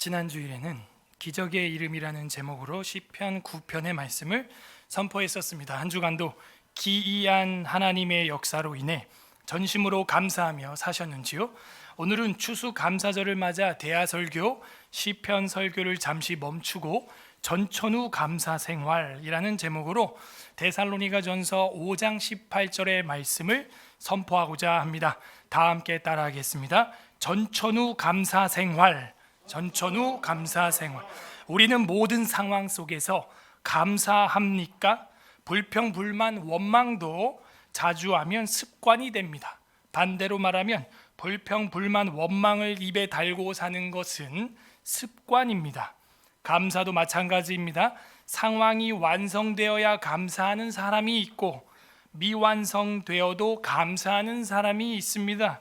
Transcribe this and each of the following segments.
지난 주일에는 기적의 이름이라는 제목으로 시편 9편의 말씀을 선포했었습니다. 한 주간도 기이한 하나님의 역사로 인해 전심으로 감사하며 사셨는지요? 오늘은 추수감사절을 맞아 대하설교, 시편 설교를 잠시 멈추고 전천후 감사생활이라는 제목으로 데살로니가전서 5장 18절의 말씀을 선포하고자 합니다. 다 함께 따라하겠습니다. 전천후 감사생활, 전천후 감사생활. 우리는 모든 상황 속에서 감사합니까? 불평, 불만, 원망도 자주 하면 습관이 됩니다. 반대로 말하면 불평, 불만, 원망을 입에 달고 사는 것은 습관입니다. 감사도 마찬가지입니다. 상황이 완성되어야 감사하는 사람이 있고 미완성되어도 감사하는 사람이 있습니다.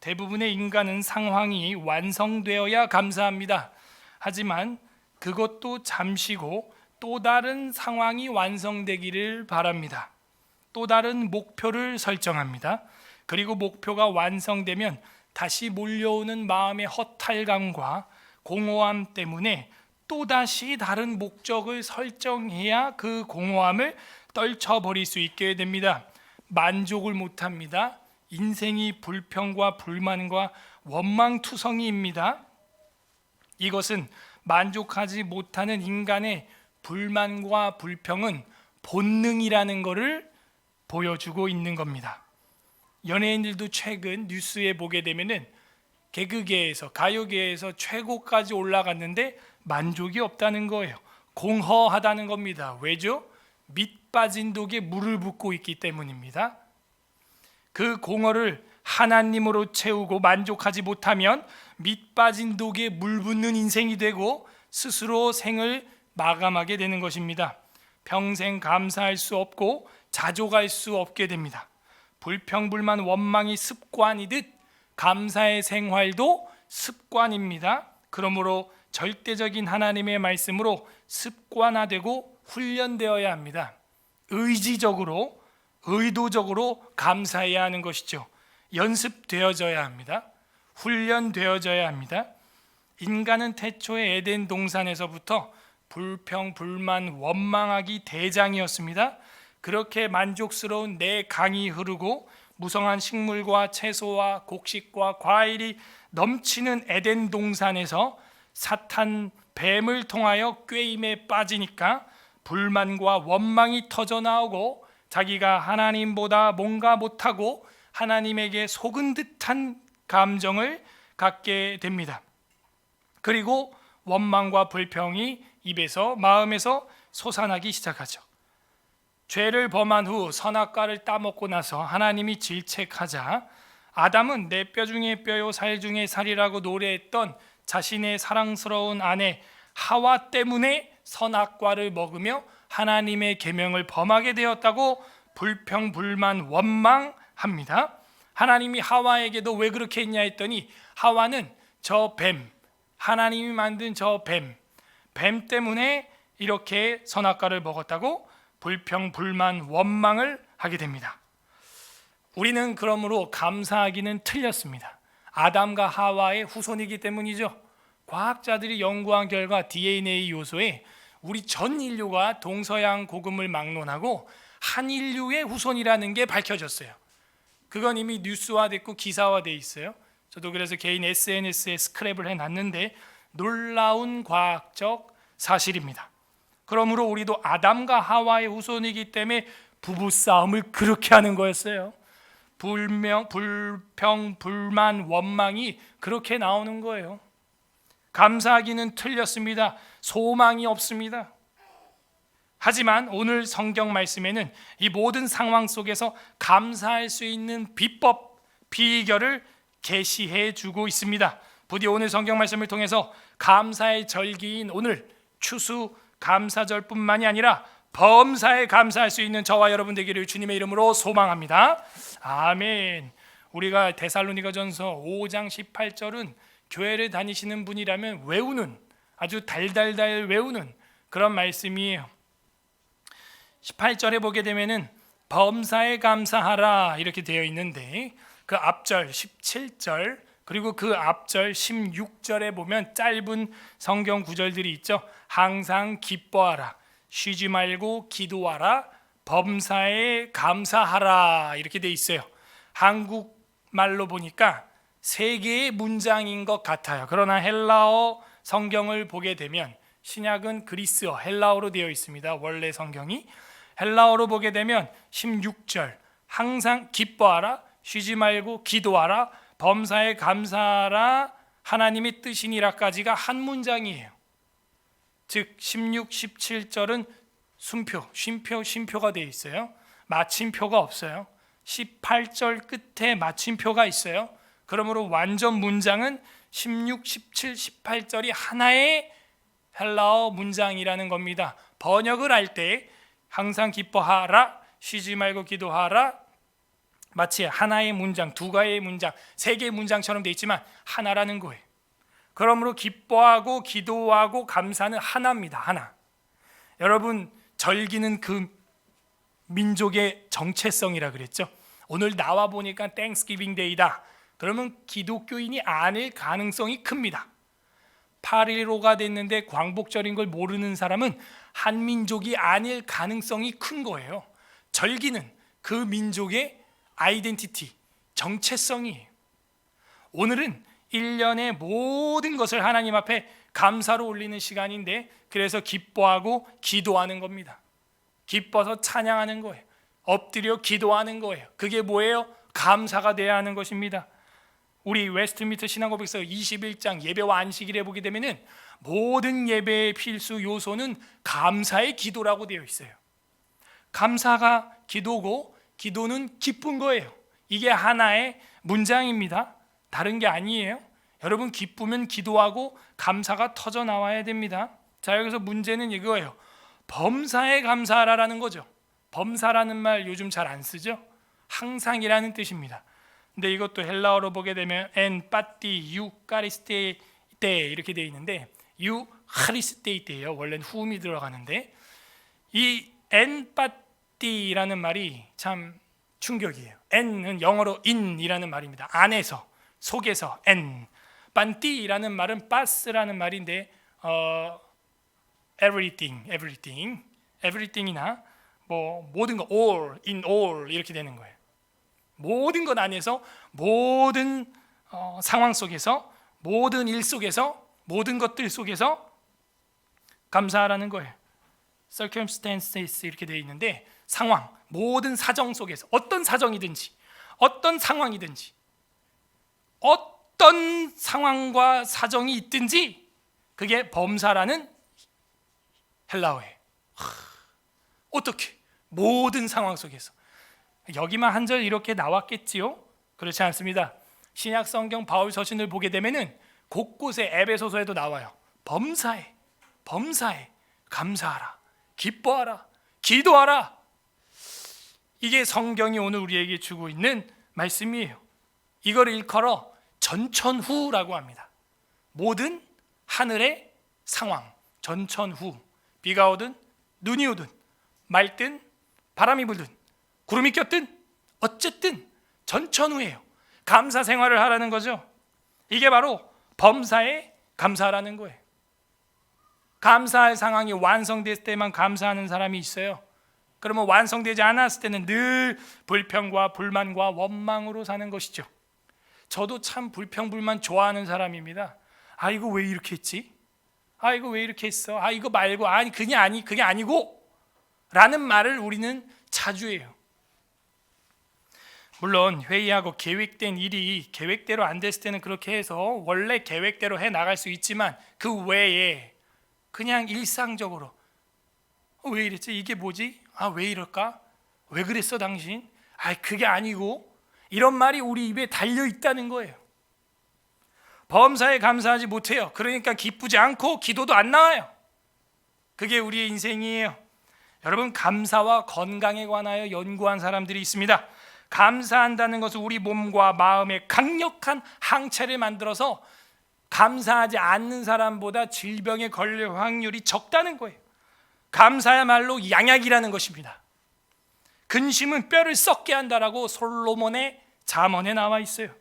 대부분의 인간은 상황이 완성되어야 감사합니다. 하지만 그것도 잠시고 또 다른 상황이 완성되기를 바랍니다. 또 다른 목표를 설정합니다. 그리고 목표가 완성되면 다시 몰려오는 마음의 허탈감과 공허함 때문에 또다시 다른 목적을 설정해야 그 공허함을 떨쳐버릴 수 있게 됩니다. 만족을 못합니다. 인생이 불평과 불만과 원망투성이입니다. 이것은 만족하지 못하는 인간의 불만과 불평은 본능이라는 것을 보여주고 있는 겁니다. 연예인들도 최근 뉴스에 보게 되면은 개그계에서, 가요계에서 최고까지 올라갔는데 만족이 없다는 거예요. 공허하다는 겁니다. 왜죠? 밑 빠진 독에 물을 붓고 있기 때문입니다. 그 공허를 하나님으로 채우고 만족하지 못하면 밑 빠진 독에 물 붓는 인생이 되고 스스로 생을 마감하게 되는 것입니다. 평생 감사할 수 없고 자족할 수 없게 됩니다. 불평불만 원망이 습관이듯 감사의 생활도 습관입니다. 그러므로 절대적인 하나님의 말씀으로 습관화되고 훈련되어야 합니다. 의지적으로, 의도적으로 감사해야 하는 것이죠. 연습되어져야 합니다. 훈련되어져야 합니다. 인간은 태초의 에덴 동산에서부터 불평, 불만, 원망하기 대장이었습니다. 그렇게 만족스러운 내 강이 흐르고 무성한 식물과 채소와 곡식과 과일이 넘치는 에덴 동산에서 사탄 뱀을 통하여 꾀임에 빠지니까 불만과 원망이 터져 나오고 자기가 하나님보다 뭔가 못하고 하나님에게 속은 듯한 감정을 갖게 됩니다. 그리고 원망과 불평이 입에서 마음에서 솟아나기 시작하죠. 죄를 범한 후 선악과를 따먹고 나서 하나님이 질책하자 아담은 내 뼈 중에 뼈요 살 중에 살이라고 노래했던 자신의 사랑스러운 아내 하와 때문에 선악과를 먹으며 하나님의 계명을 범하게 되었다고 불평, 불만, 원망합니다. 하나님이 하와에게도 왜 그렇게 했냐 했더니 하와는 저 뱀, 하나님이 만든 저 뱀 때문에 이렇게 선악과를 먹었다고 불평, 불만, 원망을 하게 됩니다. 우리는 그러므로 감사하기는 틀렸습니다. 아담과 하와의 후손이기 때문이죠. 과학자들이 연구한 결과 DNA 요소에 우리 전 인류가 동서양 고금을 막론하고 한 인류의 후손이라는 게 밝혀졌어요. 그건 이미 뉴스화됐고 기사화돼 있어요. 저도 그래서 개인 SNS에 스크랩을 해놨는데 놀라운 과학적 사실입니다. 그러므로 우리도 아담과 하와의 후손이기 때문에 부부싸움을 그렇게 하는 거였어요. 불평, 불만, 원망이 그렇게 나오는 거예요. 감사하기는 틀렸습니다. 소망이 없습니다. 하지만 오늘 성경 말씀에는 이 모든 상황 속에서 감사할 수 있는 비법, 비결을 계시해 주고 있습니다. 부디 오늘 성경 말씀을 통해서 감사의 절기인 오늘 추수 감사절뿐만이 아니라 범사에 감사할 수 있는 저와 여러분 되기를 주님의 이름으로 소망합니다. 아멘. 우리가 데살로니가전서 5장 18절은 교회를 다니시는 분이라면 외우는, 아주 달달달 외우는 그런 말씀이에요. 18절에 보게 되면은 범사에 감사하라 이렇게 되어 있는데 그 앞절 17절 그리고 그 앞절 16절에 보면 짧은 성경 구절들이 있죠. 항상 기뻐하라, 쉬지 말고 기도하라, 범사에 감사하라, 이렇게 돼 있어요. 한국말로 보니까 세 개의 문장인 것 같아요. 그러나 헬라어 성경을 보게 되면, 신약은 그리스어, 헬라어로 되어 있습니다. 원래 성경이 헬라어로 보게 되면 16절 항상 기뻐하라, 쉬지 말고 기도하라, 범사에 감사하라, 하나님의 뜻이니라까지가 한 문장이에요. 즉 16, 17절은 순표, 쉼표가 되어 있어요. 마침표가 없어요. 18절 끝에 마침표가 있어요. 그러므로 완전 문장은 16, 17, 18절이 하나의 헬라어 문장이라는 겁니다. 번역을 할 때 항상 기뻐하라, 쉬지 말고 기도하라, 마치 하나의 문장, 두 개의 문장, 세 개의 문장처럼 되어 있지만 하나라는 거예요. 그러므로 기뻐하고 기도하고 감사는 하나입니다. 하나. 여러분, 절기는 그 민족의 정체성이라 그랬죠. 오늘 나와 보니까 땡스기빙 데이다. 그러면 기독교인이 아닐 가능성이 큽니다. 8.15가 됐는데 광복절인 걸 모르는 사람은 한민족이 아닐 가능성이 큰 거예요. 절기는 그 민족의 아이덴티티, 정체성이에요. 오늘은 1년의 모든 것을 하나님 앞에 감사로 올리는 시간인데, 그래서 기뻐하고 기도하는 겁니다. 기뻐서 찬양하는 거예요. 엎드려 기도하는 거예요. 그게 뭐예요? 감사가 돼야 하는 것입니다. 우리 웨스트민스터 신앙고백서 21장 예배와 안식일에 보게 되면은 모든 예배의 필수 요소는 감사의 기도라고 되어 있어요. 감사가 기도고 기도는 기쁜 거예요. 이게 하나의 문장입니다. 다른 게 아니에요. 여러분, 기쁘면 기도하고 감사가 터져 나와야 됩니다. 자, 여기서 문제는 이거예요. 범사에 감사하라라는 거죠. 범사라는 말 요즘 잘 안 쓰죠. 항상이라는 뜻입니다. 근데 이것도 헬라어로 보게 되면 엔 빠띠 유 카리스테 때 이렇게 되어 있는데, 유 카리스테이테예요. 원래는 후음이 들어가는데 이 엔 빠띠라는 말이 참 충격이에요. 엔은 영어로 in이라는 말입니다. 안에서, 속에서 en. 반띠라는 말은 빠스라는 말인데 everything이나 뭐 모든 거 all, in all 이렇게 되는 거예요. 모든 것 안에서, 모든 상황 속에서, 모든 일 속에서, 모든 것들 속에서 감사하라는 거예요. circumstances 이렇게 되어 있는데, 상황, 모든 사정 속에서, 어떤 사정이든지, 어떤 상황이든지, 어떤 상황과 사정이 있든지 그게 범사라는 헬라어예요. 어떻게? 모든 상황 속에서. 여기만 한 절 이렇게 나왔겠지요? 그렇지 않습니다. 신약 성경 바울 서신을 보게 되면은 곳곳에, 에베소서에도 나와요. 범사에 감사하라, 기뻐하라, 기도하라. 이게 성경이 오늘 우리에게 주고 있는 말씀이에요. 이걸 일컬어 전천후라고 합니다. 모든 하늘의 상황, 전천후. 비가 오든 눈이 오든 맑든 바람이 불든 구름이 꼈든 어쨌든 전천후예요. 감사 생활을 하라는 거죠. 이게 바로 범사에 감사하라는 거예요. 감사할 상황이 완성됐을 때만 감사하는 사람이 있어요. 그러면 완성되지 않았을 때는 늘 불평과 불만과 원망으로 사는 것이죠. 저도 참 불평불만 좋아하는 사람입니다. 아, 이거 왜 이렇게 했지? 아, 이거 왜 이렇게 했어? 아, 이거 말고, 아니 그게 아니고 라는 말을 우리는 자주 해요. 물론 회의하고 계획된 일이 계획대로 안 됐을 때는 그렇게 해서 원래 계획대로 해 나갈 수 있지만, 그 외에 그냥 일상적으로 왜 이랬지? 이게 뭐지? 아, 왜 이럴까? 왜 그랬어 당신? 아, 그게 아니고, 이런 말이 우리 입에 달려 있다는 거예요. 범사에 감사하지 못해요. 그러니까 기쁘지 않고 기도도 안 나와요. 그게 우리의 인생이에요. 여러분, 감사와 건강에 관하여 연구한 사람들이 있습니다. 감사한다는 것은 우리 몸과 마음에 강력한 항체를 만들어서 감사하지 않는 사람보다 질병에 걸릴 확률이 적다는 거예요. 감사야말로 양약이라는 것입니다. 근심은 뼈를 썩게 한다라고 솔로몬의 잠언에 나와 있어요.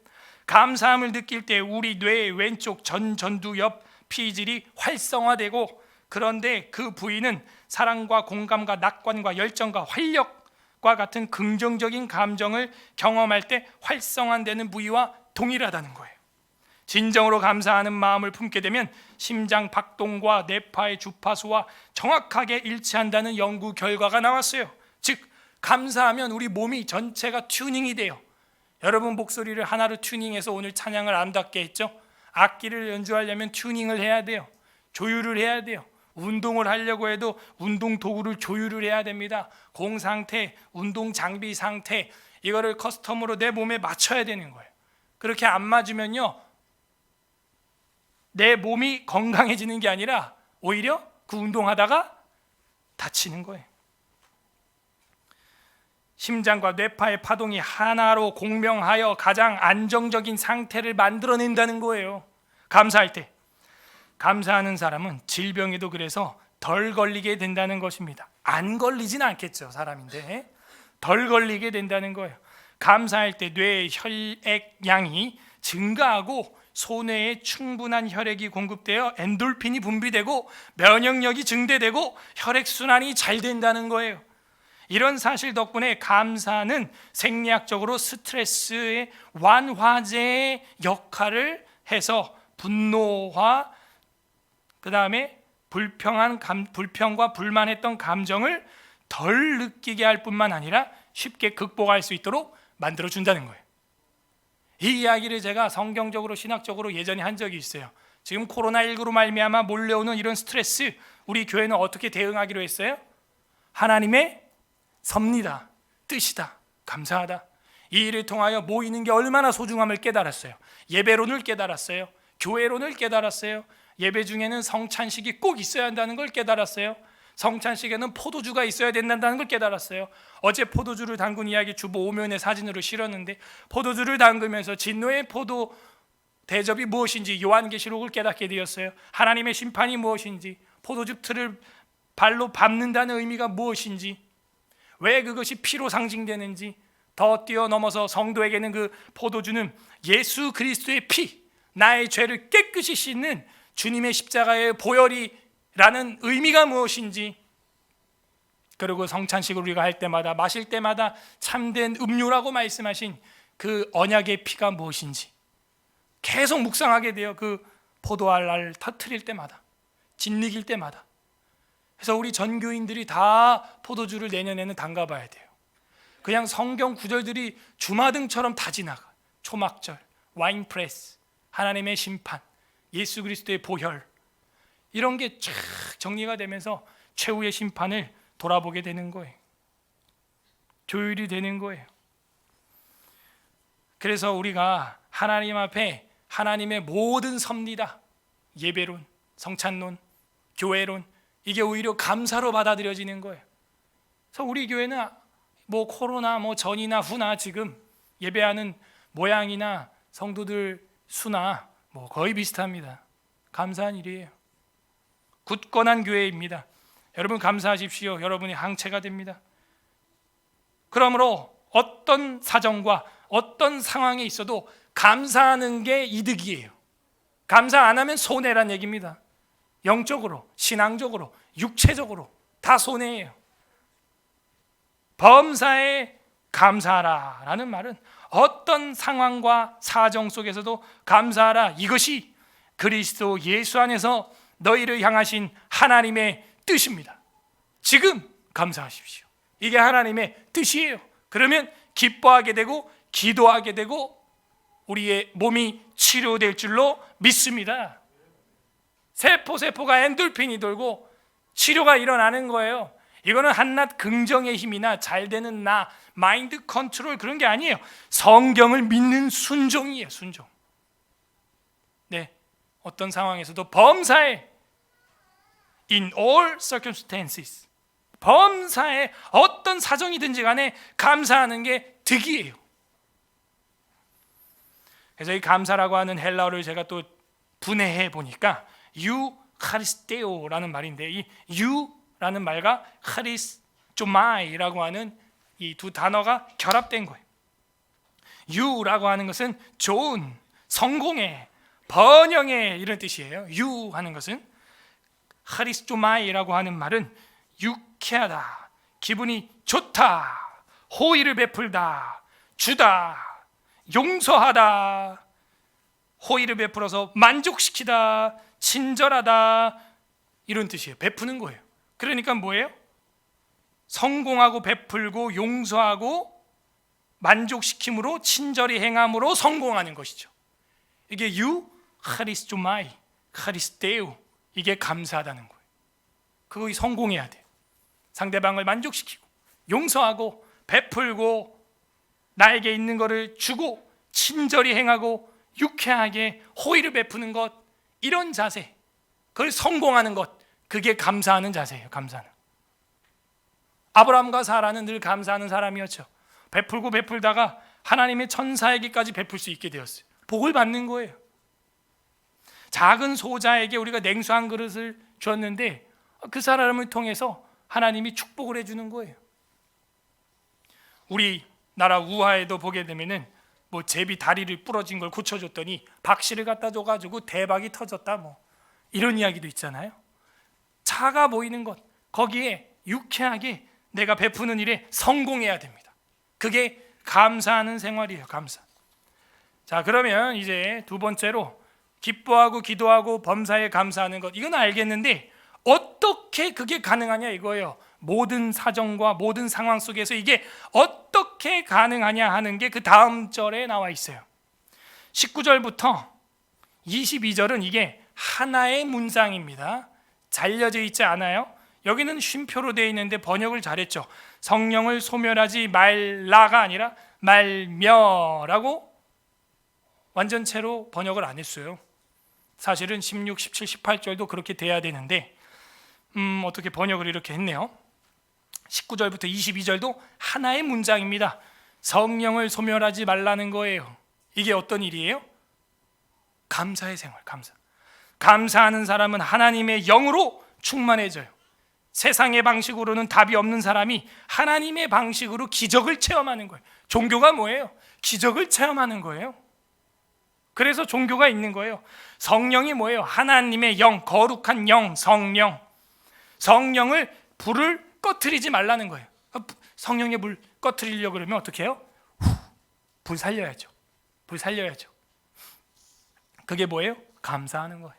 감사함을 느낄 때 우리 뇌의 왼쪽 전두 옆 피질이 활성화되고, 그런데 그 부위는 사랑과 공감과 낙관과 열정과 활력과 같은 긍정적인 감정을 경험할 때 활성화되는 부위와 동일하다는 거예요. 진정으로 감사하는 마음을 품게 되면 심장 박동과 뇌파의 주파수와 정확하게 일치한다는 연구 결과가 나왔어요. 즉, 감사하면 우리 몸이 전체가 튜닝이 돼요. 여러분 목소리를 하나로 튜닝해서 오늘 찬양을 아름답게 했죠. 악기를 연주하려면 튜닝을 해야 돼요. 조율을 해야 돼요. 운동을 하려고 해도 운동 도구를 조율을 해야 됩니다. 공 상태, 운동 장비 상태, 이거를 커스텀으로 내 몸에 맞춰야 되는 거예요. 그렇게 안 맞으면요, 내 몸이 건강해지는 게 아니라 오히려 그 운동하다가 다치는 거예요. 심장과 뇌파의 파동이 하나로 공명하여 가장 안정적인 상태를 만들어낸다는 거예요. 감사할 때. 감사하는 사람은 질병에도 그래서 덜 걸리게 된다는 것입니다. 안 걸리진 않겠죠, 사람인데. 덜 걸리게 된다는 거예요. 감사할 때 뇌의 혈액량이 증가하고 소뇌에 충분한 혈액이 공급되어 엔돌핀이 분비되고 면역력이 증대되고 혈액순환이 잘 된다는 거예요. 이런 사실 덕분에 감사는 생리학적으로 스트레스의 완화제의 역할을 해서 분노와 그 다음에 불평과 불만했던 감정을 덜 느끼게 할 뿐만 아니라 쉽게 극복할 수 있도록 만들어준다는 거예요. 이 이야기를 제가 성경적으로 신학적으로 예전에 한 적이 있어요. 지금 코로나19로 말미암아 몰려오는 이런 스트레스, 우리 교회는 어떻게 대응하기로 했어요? 하나님의 섭니다, 뜻이다, 감사하다. 이 일을 통하여 모이는 게 얼마나 소중함을 깨달았어요. 예배론을 깨달았어요. 교회론을 깨달았어요. 예배 중에는 성찬식이 꼭 있어야 한다는 걸 깨달았어요. 성찬식에는 포도주가 있어야 된다는 걸 깨달았어요. 어제 포도주를 담근 이야기 주보 오면에 사진으로 실었는데, 포도주를 담그면서 진노의 포도 대접이 무엇인지 요한계시록을 깨닫게 되었어요. 하나님의 심판이 무엇인지, 포도주 틀을 발로 밟는다는 의미가 무엇인지, 왜 그것이 피로 상징되는지, 더 뛰어넘어서 성도에게는 그 포도주는 예수 그리스도의 피, 나의 죄를 깨끗이 씻는 주님의 십자가의 보혈이라는 의미가 무엇인지, 그리고 성찬식을 우리가 할 때마다 마실 때마다 참된 음료라고 말씀하신 그 언약의 피가 무엇인지 계속 묵상하게 돼요. 그 포도알을 터뜨릴 때마다, 짓이길 때마다. 그래서 우리 전교인들이 다 포도주를 내년에는 담가봐야 돼요. 그냥 성경 구절들이 주마등처럼 다 지나가. 초막절, 와인프레스, 하나님의 심판, 예수 그리스도의 보혈, 이런 게 쫙 정리가 되면서 최후의 심판을 돌아보게 되는 거예요. 조율이 되는 거예요. 그래서 우리가 하나님 앞에 하나님의 모든 섭리다, 예배론, 성찬론, 교회론, 이게 오히려 감사로 받아들여지는 거예요. 그래서 우리 교회는 뭐 코로나 뭐 전이나 후나 지금 예배하는 모양이나 성도들 수나 뭐 거의 비슷합니다. 감사한 일이에요. 굳건한 교회입니다. 여러분 감사하십시오. 여러분이 항체가 됩니다. 그러므로 어떤 사정과 어떤 상황에 있어도 감사하는 게 이득이에요. 감사 안 하면 손해란 얘기입니다. 영적으로, 신앙적으로, 육체적으로 다 손해예요. 범사에 감사하라라는 말은 어떤 상황과 사정 속에서도 감사하라, 이것이 그리스도 예수 안에서 너희를 향하신 하나님의 뜻입니다. 지금 감사하십시오. 이게 하나님의 뜻이에요. 그러면 기뻐하게 되고 기도하게 되고 우리의 몸이 치료될 줄로 믿습니다. 세포가 엔돌핀이 돌고 치료가 일어나는 거예요. 이거는 한낱 긍정의 힘이나 잘 되는 나, 마인드 컨트롤 그런 게 아니에요. 성경을 믿는 순종이에요. 순종. 네, 어떤 상황에서도 범사에 in all circumstances, 범사에 어떤 사정이든지 간에 감사하는 게 득이에요. 그래서 이 감사라고 하는 헬라어를 제가 또 분해해 보니까 유카리스테오라는 말인데, 이 유라는 말과 카리스조마이라고 하는 이 두 단어가 결합된 거예요. 유라고 하는 것은 좋은, 성공의, 번영의 이런 뜻이에요. 유 하는 것은 카리스토마이라고 하는 말은 유쾌하다, 기분이 좋다, 호의를 베풀다, 주다, 용서하다, 호의를 베풀어서 만족시키다, 친절하다 이런 뜻이에요. 베푸는 거예요. 그러니까 뭐예요? 성공하고 베풀고 용서하고 만족시킴으로 친절히 행함으로 성공하는 것이죠. 이게 유 카리스토마이, 카리스테우, 이게 감사하다는 거예요. 그거 성공해야 돼. 상대방을 만족시키고 용서하고 베풀고 나에게 있는 것을 주고 친절히 행하고 유쾌하게 호의를 베푸는 것, 이런 자세, 그걸 성공하는 것, 그게 감사하는 자세예요. 감사는. 아브라함과 사라는 늘 감사하는 사람이었죠. 베풀고 베풀다가 하나님의 천사에게까지 베풀 수 있게 되었어요. 복을 받는 거예요. 작은 소자에게 우리가 냉수 한 그릇을 줬는데 그 사람을 통해서 하나님이 축복을 해주는 거예요. 우리나라 우하에도 보게 되면은 뭐 제비 다리를 부러진 걸 고쳐줬더니 박씨를 갖다 줘가지고 대박이 터졌다, 뭐 이런 이야기도 있잖아요. 작아 보이는 것, 거기에 유쾌하게 내가 베푸는 일에 성공해야 됩니다. 그게 감사하는 생활이에요. 감사. 자, 그러면 이제 두 번째로 기뻐하고 기도하고 범사에 감사하는 것, 이건 알겠는데 어떻게 그게 가능하냐 이거예요. 모든 사정과 모든 상황 속에서 이게 어떻게 가능하냐 하는 게 그 다음 절에 나와 있어요. 19절부터 22절은 이게 하나의 문장입니다. 잘려져 있지 않아요. 여기는 쉼표로 되어 있는데 번역을 잘했죠. 성령을 소멸하지 말라가 아니라 말며라고 완전체로 번역을 안 했어요. 사실은 16, 17, 18절도 그렇게 돼야 되는데 어떻게 번역을 이렇게 했네요. 19절부터 22절도 하나의 문장입니다. 성령을 소멸하지 말라는 거예요. 이게 어떤 일이에요? 감사의 생활, 감사. 감사하는 사람은 하나님의 영으로 충만해져요. 세상의 방식으로는 답이 없는 사람이 하나님의 방식으로 기적을 체험하는 거예요. 종교가 뭐예요? 기적을 체험하는 거예요. 그래서 종교가 있는 거예요. 성령이 뭐예요? 하나님의 영, 거룩한 영, 성령. 성령을 불을 꺼트리지 말라는 거예요. 성령의 불 꺼트리려고 그러면 어떻게 해요? 불 살려야죠. 불 살려야죠. 그게 뭐예요? 감사하는 거예요.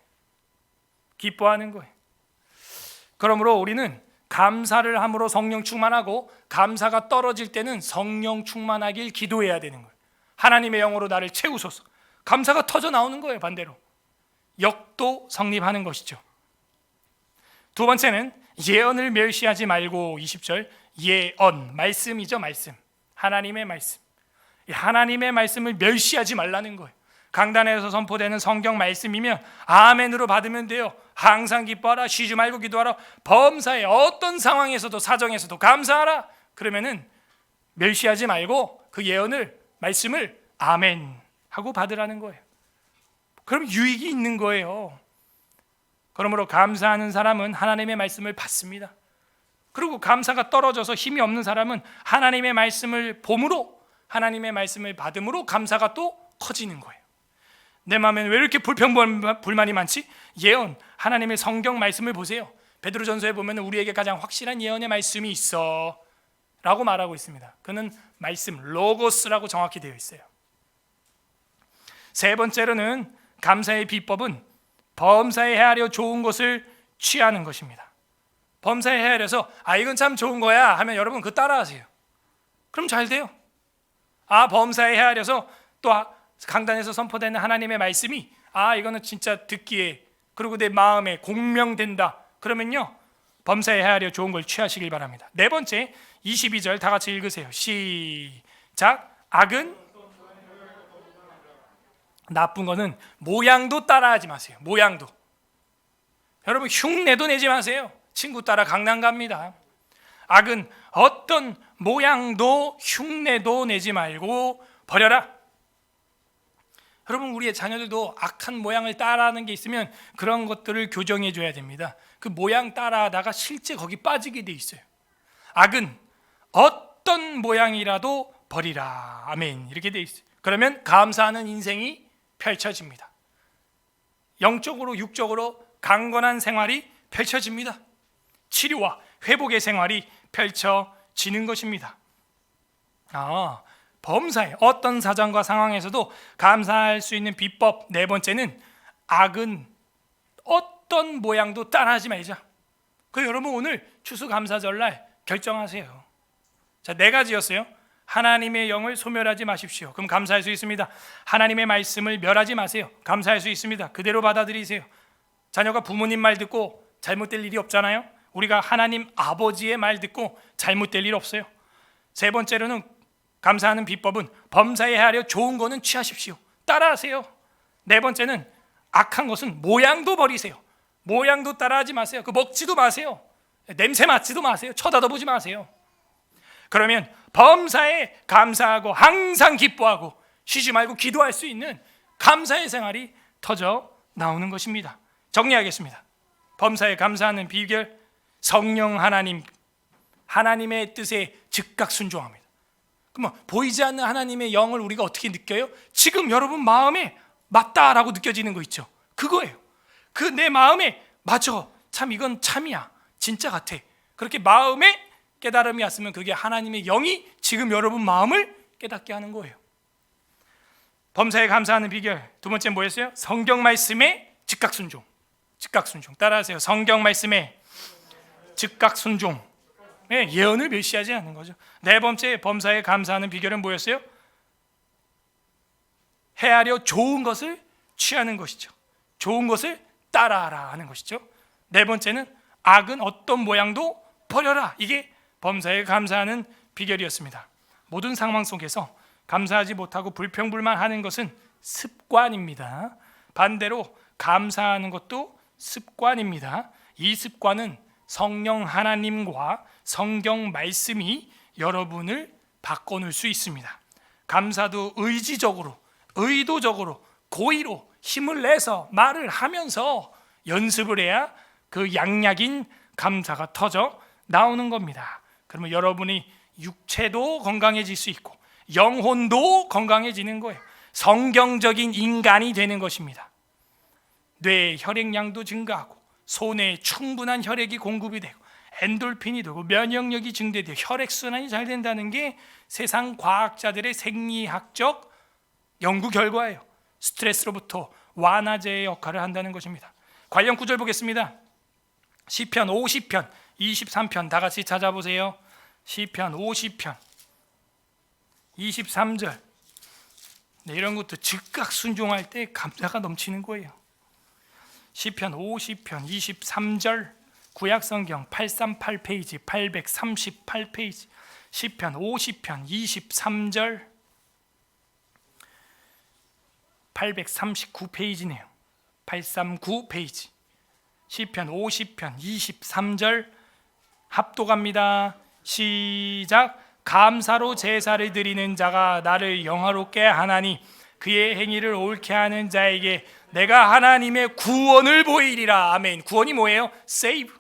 기뻐하는 거예요. 그러므로 우리는 감사를 함으로 성령 충만하고 감사가 떨어질 때는 성령 충만하길 기도해야 되는 거예요. 하나님의 영으로 나를 채우소서. 감사가 터져 나오는 거예요. 반대로 역도 성립하는 것이죠. 두 번째는 예언을 멸시하지 말고, 20절 예언, 말씀이죠. 말씀, 하나님의 말씀. 하나님의 말씀을 멸시하지 말라는 거예요. 강단에서 선포되는 성경 말씀이면 아멘으로 받으면 돼요. 항상 기뻐하라, 쉬지 말고 기도하라, 범사에 어떤 상황에서도 사정에서도 감사하라. 그러면은 멸시하지 말고 그 예언을, 말씀을 아멘 하고 받으라는 거예요. 그럼 유익이 있는 거예요. 그러므로 감사하는 사람은 하나님의 말씀을 받습니다. 그리고 감사가 떨어져서 힘이 없는 사람은 하나님의 말씀을 봄으로, 하나님의 말씀을 받음으로 감사가 또 커지는 거예요. 내 마음에는 왜 이렇게 불만이 많지? 예언, 하나님의 성경 말씀을 보세요. 베드로전서에 보면 우리에게 가장 확실한 예언의 말씀이 있어 라고 말하고 있습니다. 그는 말씀, 로고스라고 정확히 되어 있어요. 세 번째로는 감사의 비법은 범사에 헤아려 좋은 것을 취하는 것입니다. 범사에 헤아려서 이건 참 좋은 거야 하면 여러분 그거 따라하세요. 그럼 잘 돼요. 범사에 헤아려서 또 강단에서 선포되는 하나님의 말씀이 이거는 진짜 듣기에 그리고 내 마음에 공명된다. 그러면요 범사에 헤아려 좋은 걸 취하시길 바랍니다. 네 번째 22절 다 같이 읽으세요. 시작. 악은, 나쁜 거는 모양도 따라하지 마세요. 모양도. 여러분 흉내도 내지 마세요. 친구 따라 강남 갑니다. 악은 어떤 모양도 흉내도 내지 말고 버려라. 여러분 우리의 자녀들도 악한 모양을 따라하는 게 있으면 그런 것들을 교정해 줘야 됩니다. 그 모양 따라하다가 실제 거기 빠지게 돼 있어요. 악은 어떤 모양이라도 버리라. 아멘. 이렇게 돼 있어요. 그러면 감사하는 인생이 펼쳐집니다. 영적으로 육적으로 강건한 생활이 펼쳐집니다. 치료와 회복의 생활이 펼쳐지는 것입니다. 범사에 어떤 사정과 상황에서도 감사할 수 있는 비법 네 번째는 악은 어떤 모양도 따라하지 말자. 여러분 오늘 추수감사절날 결정하세요. 자, 네 가지였어요. 하나님의 영을 소멸하지 마십시오. 그럼 감사할 수 있습니다. 하나님의 말씀을 멸하지 마세요. 감사할 수 있습니다. 그대로 받아들이세요. 자녀가 부모님 말 듣고 잘못될 일이 없잖아요. 우리가 하나님 아버지의 말 듣고 잘못될 일 없어요. 세 번째로는 감사하는 비법은 범사에 헤아려 좋은 거는 취하십시오. 따라하세요. 네 번째는 악한 것은 모양도 버리세요. 모양도 따라하지 마세요. 먹지도 마세요. 냄새 맡지도 마세요. 쳐다도 보지 마세요. 그러면 범사에 감사하고 항상 기뻐하고 쉬지 말고 기도할 수 있는 감사의 생활이 터져 나오는 것입니다. 정리하겠습니다. 범사에 감사하는 비결, 성령 하나님의 뜻에 즉각 순종합니다. 그럼 보이지 않는 하나님의 영을 우리가 어떻게 느껴요? 지금 여러분 마음에 맞다라고 느껴지는 거 있죠. 그거예요. 내 마음에 맞아. 참 이건 참이야. 진짜 같아. 그렇게 마음에 깨달음이 왔으면 그게 하나님의 영이 지금 여러분 마음을 깨닫게 하는 거예요. 범사에 감사하는 비결 두 번째 뭐였어요? 성경 말씀에 즉각 순종. 즉각 순종 따라하세요. 성경 말씀에 즉각 순종. 예언을 멸시하지 않는 거죠. 네 번째 범사에 감사하는 비결은 뭐였어요? 헤아려 좋은 것을 취하는 것이죠. 좋은 것을 따라하라 하는 것이죠. 네 번째는 악은 어떤 모양도 버려라. 이게 범사에 감사하는 비결이었습니다. 모든 상황 속에서 감사하지 못하고 불평불만하는 것은 습관입니다. 반대로 감사하는 것도 습관입니다. 이 습관은 성령 하나님과 성경 말씀이 여러분을 바꿔놓을 수 있습니다. 감사도 의지적으로, 의도적으로, 고의로 힘을 내서 말을 하면서 연습을 해야 그 양약인 감사가 터져 나오는 겁니다. 그러면 여러분이 육체도 건강해질 수 있고 영혼도 건강해지는 거예요. 성경적인 인간이 되는 것입니다. 뇌의 혈액량도 증가하고 손에 충분한 혈액이 공급이 되고 엔돌핀이 되고 면역력이 증대되고 혈액순환이 잘 된다는 게 세상 과학자들의 생리학적 연구 결과예요. 스트레스로부터 완화제의 역할을 한다는 것입니다. 관련 구절 보겠습니다. 시편 50편 23편 다 같이 찾아보세요. 시편 50편 23절. 이런 것도 즉각 순종할 때 감사가 넘치는 거예요. 시편 50편 23절 구약성경 838페이지 838페이지 시편 50편 23절 839페이지네요. 839페이지 시편 50편 23절 합독합니다. 시작. 감사로 제사를 드리는 자가 나를 영화롭게 하나니 그의 행위를 옳게 하는 자에게 내가 하나님의 구원을 보이리라. 아멘. 구원이 뭐예요? save.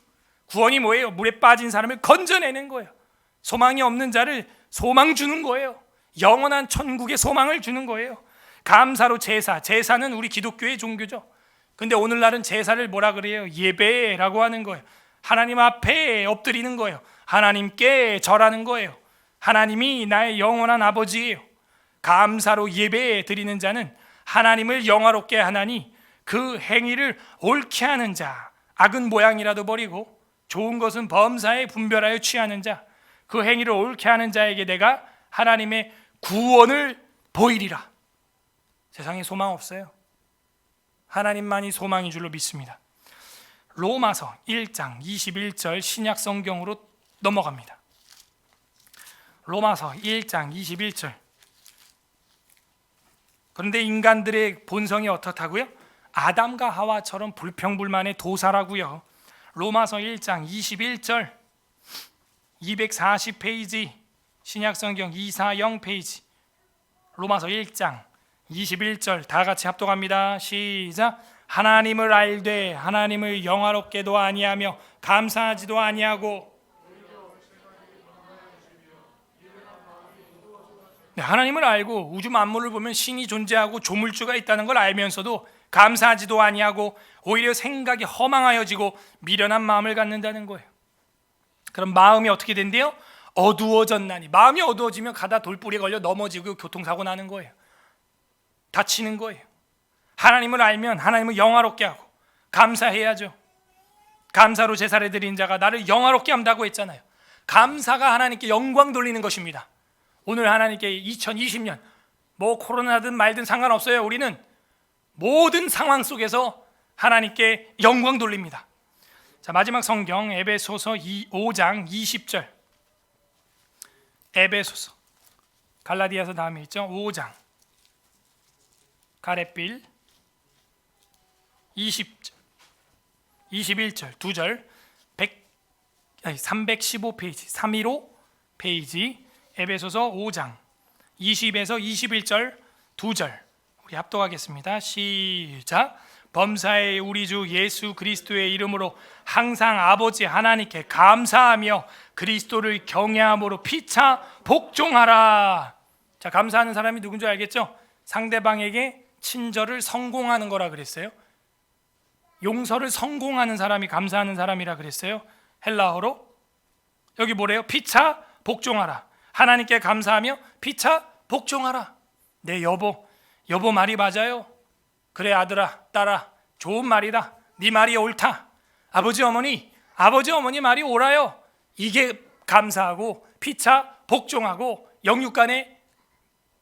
구원이 뭐예요? 물에 빠진 사람을 건져내는 거예요. 소망이 없는 자를 소망 주는 거예요. 영원한 천국의 소망을 주는 거예요. 감사로 제사는 우리 기독교의 종교죠. 근데 오늘날은 제사를 뭐라 그래요? 예배라고 하는 거예요. 하나님 앞에 엎드리는 거예요. 하나님께 절하는 거예요. 하나님이 나의 영원한 아버지예요. 감사로 예배 드리는 자는 하나님을 영화롭게 하나니 그 행위를 옳게 하는 자, 악은 모양이라도 버리고 좋은 것은 범사에 분별하여 취하는 자, 그 행위를 옳게 하는 자에게 내가 하나님의 구원을 보이리라. 세상에 소망 없어요. 하나님만이 소망인 줄로 믿습니다. 로마서 1장 21절 신약 성경으로 넘어갑니다. 로마서 1장 21절. 그런데 인간들의 본성이 어떻다고요? 아담과 하와처럼 불평불만의 도사라고요. 로마서 1장 21절 240페이지 신약성경 240페이지 로마서 1장 21절 다 같이 합독합니다. 시작. 하나님을 알되 하나님을 영화롭게도 아니하며 감사하지도 아니하고 네, 하나님을 알고 우주 만물을 보면 신이 존재하고 조물주가 있다는 걸 알면서도 감사하지도 아니하고 오히려 생각이 허망하여지고 미련한 마음을 갖는다는 거예요. 그럼 마음이 어떻게 된대요? 어두워졌나니. 마음이 어두워지면 가다 돌불에 걸려 넘어지고 교통사고 나는 거예요. 다치는 거예요. 하나님을 알면 하나님을 영화롭게 하고 감사해야죠. 감사로 제사를 드린 자가 나를 영화롭게 한다고 했잖아요. 감사가 하나님께 영광 돌리는 것입니다. 오늘 하나님께 2020년 뭐 코로나든 말든 상관없어요. 우리는 모든 상황 속에서 하나님께 영광 돌립니다. 자, 마지막 성경 에베소서 5장 20절. 에베소서, 갈라디아서 다음에 있죠. 5장 가렛빌 20절 21절 2절 315페이지 315 페이지 에베소서 5장 20에서 21절 2절 우리 합독하겠습니다. 시작. 범사의 우리 주 예수 그리스도의 이름으로 항상 아버지 하나님께 감사하며 그리스도를 경외함으로 피차 복종하라. 자, 감사하는 사람이 누군지 알겠죠? 상대방에게 친절을 성공하는 거라 그랬어요. 용서를 성공하는 사람이 감사하는 사람이라 그랬어요. 헬라어로 여기 뭐래요? 피차 복종하라. 하나님께 감사하며 피차 복종하라. 네, 여보 말이 맞아요. 그래 아들아 딸아 좋은 말이다. 네 말이 옳다. 아버지 어머니 말이 옳아요. 이게 감사하고 피차 복종하고 영육간의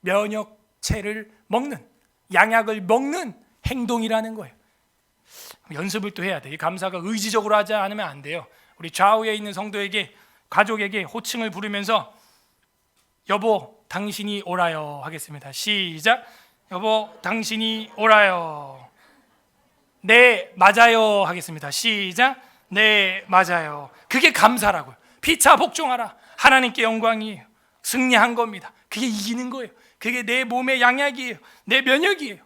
면역체를 먹는 양약을 먹는 행동이라는 거예요. 연습을 또 해야 돼. 이 감사가 의지적으로 하지 않으면 안 돼요. 우리 좌우에 있는 성도에게 가족에게 호칭을 부르면서 여보 당신이 옳아요 하겠습니다. 시작. 여보 당신이 옳아요. 네 맞아요 하겠습니다. 시작. 네 맞아요. 그게 감사라고요. 피차 복종하라. 하나님께 영광이에요. 승리한 겁니다. 그게 이기는 거예요. 그게 내 몸의 양약이에요. 내 면역이에요.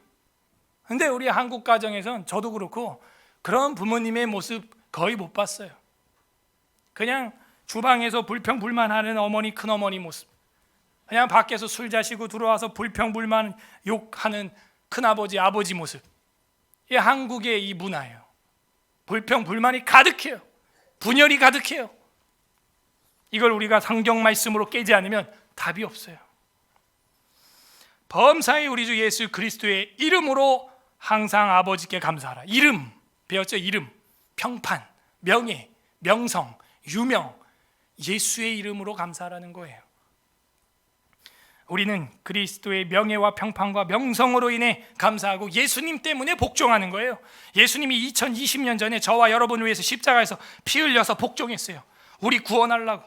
근데 우리 한국 가정에선 저도 그렇고 그런 부모님의 모습 거의 못 봤어요. 그냥 주방에서 불평불만하는 어머니, 큰어머니 모습, 그냥 밖에서 술 자시고 들어와서 불평불만 욕하는 큰아버지, 아버지 모습. 이게 한국의 이 문화예요. 불평불만이 가득해요. 분열이 가득해요. 이걸 우리가 성경 말씀으로 깨지 않으면 답이 없어요. 범사의 우리 주 예수 그리스도의 이름으로 항상 아버지께 감사하라. 이름 배웠죠? 이름, 평판, 명예, 명성, 유명, 예수의 이름으로 감사하라는 거예요. 우리는 그리스도의 명예와 평판과 명성으로 인해 감사하고 예수님 때문에 복종하는 거예요. 예수님이 2020년 전에 저와 여러분을 위해서 십자가에서 피 흘려서 복종했어요. 우리 구원하려고.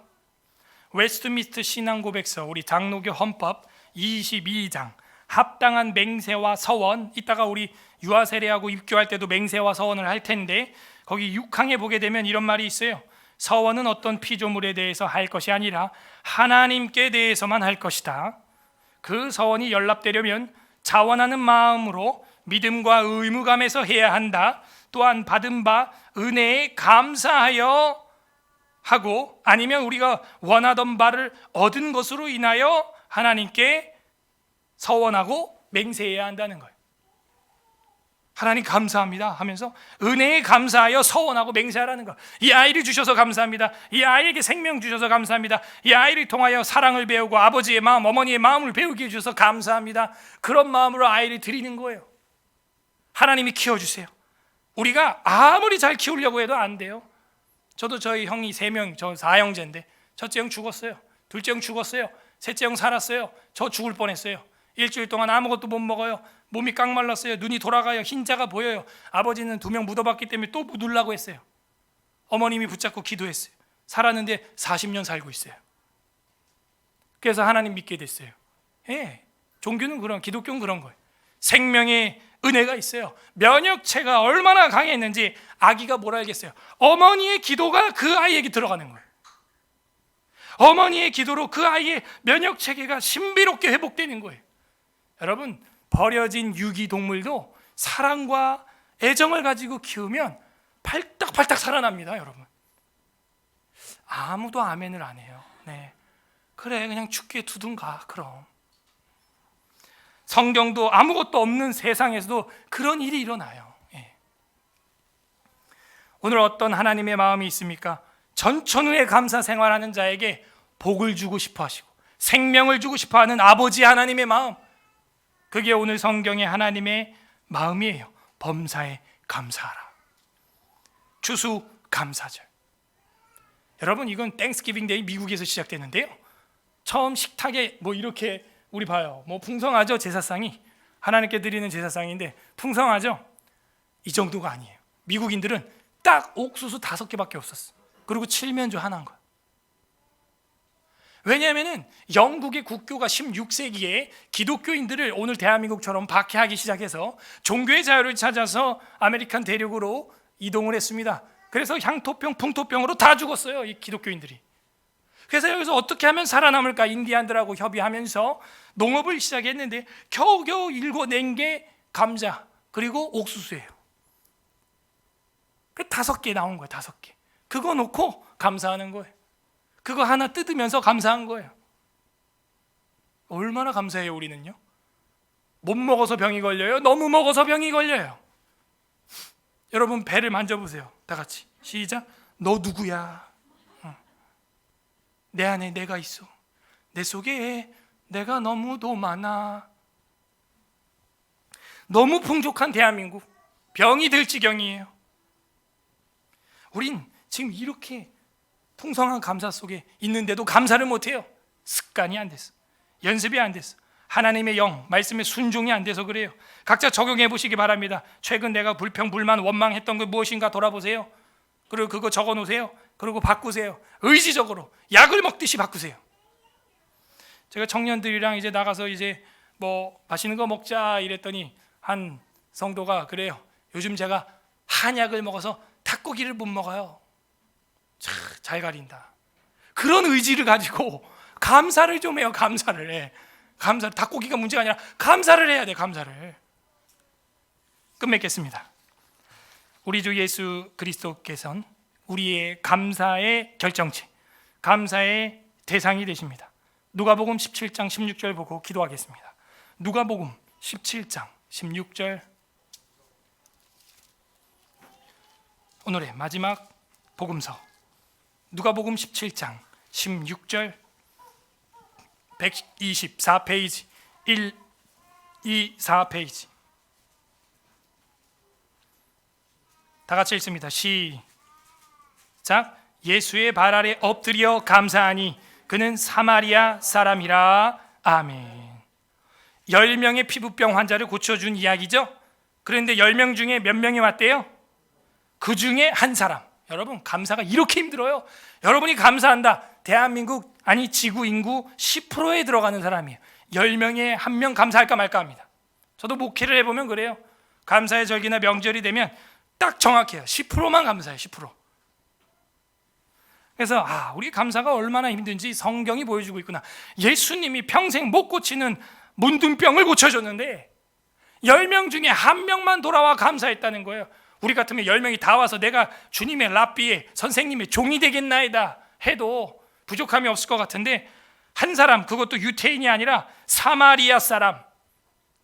웨스트민스터 신앙고백서 우리 장로교 헌법 22장 합당한 맹세와 서원, 이따가 우리 유아 세례하고 입교할 때도 맹세와 서원을 할 텐데 거기 6항에 보게 되면 이런 말이 있어요. 서원은 어떤 피조물에 대해서 할 것이 아니라 하나님께 대해서만 할 것이다. 그 서원이 연락되려면 자원하는 마음으로 믿음과 의무감에서 해야 한다. 또한 받은 바 은혜에 감사하여 하고 아니면 우리가 원하던 바를 얻은 것으로 인하여 하나님께 서원하고 맹세해야 한다는 거예요. 하나님 감사합니다 하면서 은혜에 감사하여 서원하고 맹세하라는 거. 이 아이를 주셔서 감사합니다. 이 아이에게 생명 주셔서 감사합니다. 이 아이를 통하여 사랑을 배우고 아버지의 마음, 어머니의 마음을 배우게 해주셔서 감사합니다. 그런 마음으로 아이를 드리는 거예요. 하나님이 키워주세요. 우리가 아무리 잘 키우려고 해도 안 돼요. 저도 저희 형이 3명, 저 4형제인데 첫째 형 죽었어요. 둘째 형 죽었어요. 셋째 형 살았어요. 저 죽을 뻔했어요. 일주일 동안 아무것도 못 먹어요. 몸이 깡말랐어요. 눈이 돌아가요. 흰자가 보여요. 아버지는 2명 묻어봤기 때문에 또 묻으려고 했어요. 어머님이 붙잡고 기도했어요. 살았는데 40년 살고 있어요. 그래서 하나님 믿게 됐어요. 예, 종교는 그런, 기독교는 그런 거예요. 생명의 은혜가 있어요. 면역체가 얼마나 강했는지 아기가 뭘 알겠어요. 어머니의 기도가 그 아이에게 들어가는 거예요. 어머니의 기도로 그 아이의 면역체계가 신비롭게 회복되는 거예요. 여러분, 버려진 유기동물도 사랑과 애정을 가지고 키우면 팔딱팔딱 살아납니다. 여러분, 아무도 아멘을 안 해요. 네, 그래 그냥 죽게 두든가. 그럼 성경도 아무것도 없는 세상에서도 그런 일이 일어나요. 예. 오늘 어떤 하나님의 마음이 있습니까? 전천후의 감사 생활하는 자에게 복을 주고 싶어 하시고 생명을 주고 싶어 하는 아버지 하나님의 마음, 그게 오늘 성경의 하나님의 마음이에요. 범사에 감사하라. 추수 감사절. 여러분, 이건 땡스기빙 데이 미국에서 시작됐는데요, 처음 식탁에 뭐 이렇게 우리 봐요. 뭐 풍성하죠, 제사상이. 하나님께 드리는 제사상인데 풍성하죠? 이 정도가 아니에요. 미국인들은 딱 옥수수 5개밖에 없었어. 그리고 칠면조 하나인 거야. 왜냐하면 영국의 국교가 16세기에 기독교인들을 오늘 대한민국처럼 박해하기 시작해서 종교의 자유를 찾아서 아메리칸 대륙으로 이동을 했습니다. 그래서 향토병, 풍토병으로 다 죽었어요, 이 기독교인들이. 그래서 여기서 어떻게 하면 살아남을까 인디안들하고 협의하면서 농업을 시작했는데 겨우겨우 일궈낸 게 감자 그리고 옥수수예요. 그 5개 나온 거예요. 5개. 그거 놓고 감사하는 거예요. 그거 하나 뜯으면서 감사한 거예요. 얼마나 감사해요, 우리는요? 못 먹어서 병이 걸려요? 너무 먹어서 병이 걸려요. 여러분, 배를 만져보세요. 다 같이 시작. 너 누구야? 내 안에 내가 있어. 내 속에 내가 너무도 많아. 너무 풍족한 대한민국, 병이 들 지경이에요. 우린 지금 이렇게 풍성한 감사 속에 있는데도 감사를 못해요. 습관이 안 됐어. 연습이 안 됐어. 하나님의 영, 말씀에 순종이 안 돼서 그래요. 각자 적용해 보시기 바랍니다. 최근 내가 불평, 불만, 원망했던 게 무엇인가 돌아보세요. 그리고 그거 적어 놓으세요. 그리고 바꾸세요. 의지적으로 약을 먹듯이 바꾸세요. 제가 청년들이랑 이제 나가서 이제 뭐 맛있는 거 먹자 이랬더니 한 성도가 그래요. 요즘 제가 한약을 먹어서 닭고기를 못 먹어요. 잘 가린다. 그런 의지를 가지고 감사를 좀 해요. 감사를 해. 감사. 닭고기가 문제가 아니라 감사를 해야 돼. 감사를. 끝맺겠습니다. 우리 주 예수 그리스도께서는 우리의 감사의 결정체, 감사의 대상이 되십니다. 누가복음 17장 16절 보고 기도하겠습니다. 누가복음 17장 16절, 오늘의 마지막 복음서 누가복음 17장 16절, 124페이지, 124페이지. 다 같이 읽습니다. 시작. 예수의 발 아래 엎드려 감사하니 그는 사마리아 사람이라. 아멘. 10명의 피부병 환자를 고쳐준 이야기죠. 그런데 10명 중에 몇 명이 왔대요? 그 중에 한 사람. 여러분, 감사가 이렇게 힘들어요. 여러분이 감사한다. 대한민국, 아니 지구 인구 10%에 들어가는 사람이에요. 10명에 1명 감사할까 말까 합니다. 저도 목회를 해보면 그래요. 감사의 절기나 명절이 되면 딱 정확해요. 10%만 감사해요. 10%. 그래서 우리 감사가 얼마나 힘든지 성경이 보여주고 있구나. 예수님이 평생 못 고치는 문둥병을 고쳐줬는데 10명 중에 1명만 돌아와 감사했다는 거예요. 우리 같으면 10명이 다 와서 내가 주님의 랍비의 선생님의 종이 되겠나이다 해도 부족함이 없을 것 같은데, 한 사람, 그것도 유태인이 아니라 사마리아 사람,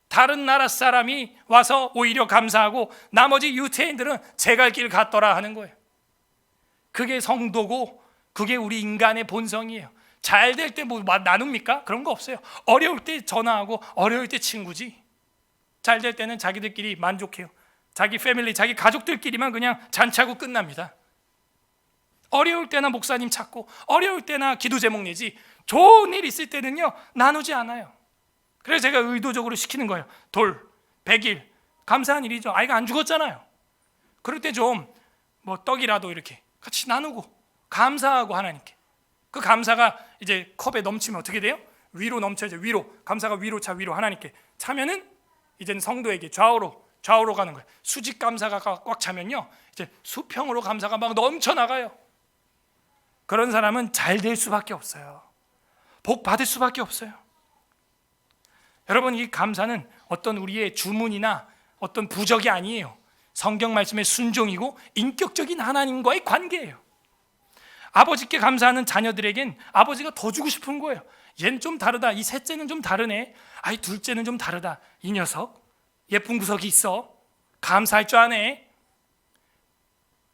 다른 나라 사람이 와서 오히려 감사하고 나머지 유태인들은 제 갈 길 갔더라 하는 거예요. 그게 성도고 그게 우리 인간의 본성이에요. 잘 될 때 뭐 나눕니까? 그런 거 없어요. 어려울 때 전화하고 어려울 때 친구지. 잘 될 때는 자기들끼리 만족해요. 자기 패밀리, 자기 가족들끼리만 그냥 잔치하고 끝납니다. 어려울 때나 목사님 찾고 어려울 때나 기도 제목 내지 좋은 일 있을 때는요 나누지 않아요. 그래서 제가 의도적으로 시키는 거예요. 돌, 100일 감사한 일이죠. 아이가 안 죽었잖아요. 그럴 때 좀 뭐 떡이라도 이렇게 같이 나누고 감사하고 하나님께. 그 감사가 이제 컵에 넘치면 어떻게 돼요? 위로 넘쳐야죠. 위로. 감사가 위로 차, 위로 하나님께 차면은 이제는 성도에게 좌우로 가는 거예요. 수직 감사가 꽉 차면요 이제 수평으로 감사가 막 넘쳐나가요. 그런 사람은 잘 될 수밖에 없어요. 복 받을 수밖에 없어요. 여러분, 이 감사는 어떤 우리의 주문이나 어떤 부적이 아니에요. 성경 말씀의 순종이고 인격적인 하나님과의 관계예요. 아버지께 감사하는 자녀들에겐 아버지가 더 주고 싶은 거예요. 얘는 좀 다르다. 이 셋째는 좀 다르네. 아이 둘째는 좀 다르다. 이 녀석 예쁜 구석이 있어. 감사할 줄 아네.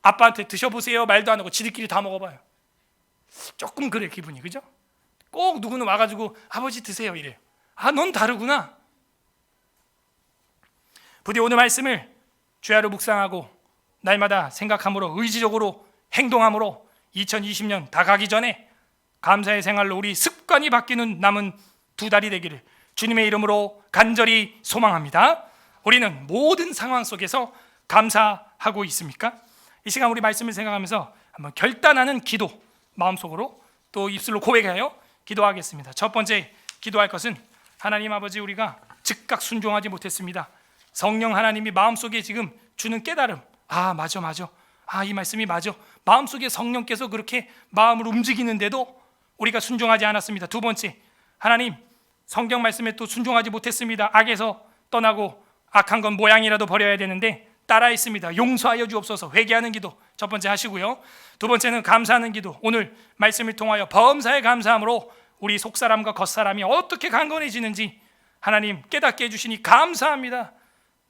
아빠한테 드셔보세요 말도 안 하고 지들끼리 다 먹어봐요. 조금 그래 기분이, 그죠? 꼭 누구는 와가지고 아버지 드세요 이래요. 아, 넌 다르구나. 부디 오늘 말씀을 주야로 묵상하고 날마다 생각함으로 의지적으로 행동함으로 2020년 다 가기 전에 감사의 생활로 우리 습관이 바뀌는 남은 2달이 되기를 주님의 이름으로 간절히 소망합니다. 우리는 모든 상황 속에서 감사하고 있습니까? 이 시간 우리 말씀을 생각하면서 한번 결단하는 기도, 마음속으로 또 입술로 고백하여 기도하겠습니다. 첫 번째 기도할 것은 하나님 아버지, 우리가 즉각 순종하지 못했습니다. 성령 하나님이 마음속에 지금 주는 깨달음, 아 맞아, 아 이 말씀이 맞아, 마음속에 성령께서 그렇게 마음을 움직이는데도 우리가 순종하지 않았습니다. 두 번째, 하나님 성경 말씀에 또 순종하지 못했습니다. 악에서 떠나고 악한 건 모양이라도 버려야 되는데 따라했습니다. 용서하여 주옵소서. 회개하는 기도 첫 번째 하시고요. 두 번째는 감사하는 기도, 오늘 말씀을 통하여 범사에 감사함으로 우리 속사람과 겉사람이 어떻게 강건해지는지 하나님 깨닫게 해주시니 감사합니다.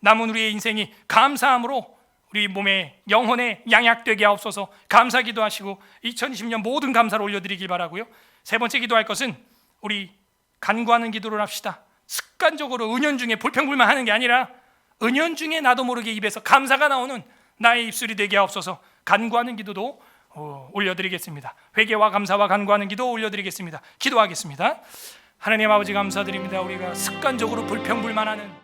남은 우리의 인생이 감사함으로 우리 몸에 영혼에 양약되게 하옵소서. 감사 기도하시고 2020년 모든 감사를 올려드리길 바라고요. 세 번째 기도할 것은 우리 간구하는 기도를 합시다. 습관적으로 은연중에 불평불만하는 게 아니라 은연중에 나도 모르게 입에서 감사가 나오는 나의 입술이 되게 하옵소서. 간구하는 기도도 올려드리겠습니다. 회개와 감사와 간구하는 기도 올려드리겠습니다. 기도하겠습니다. 하나님 아버지 감사드립니다. 우리가 습관적으로 불평불만하는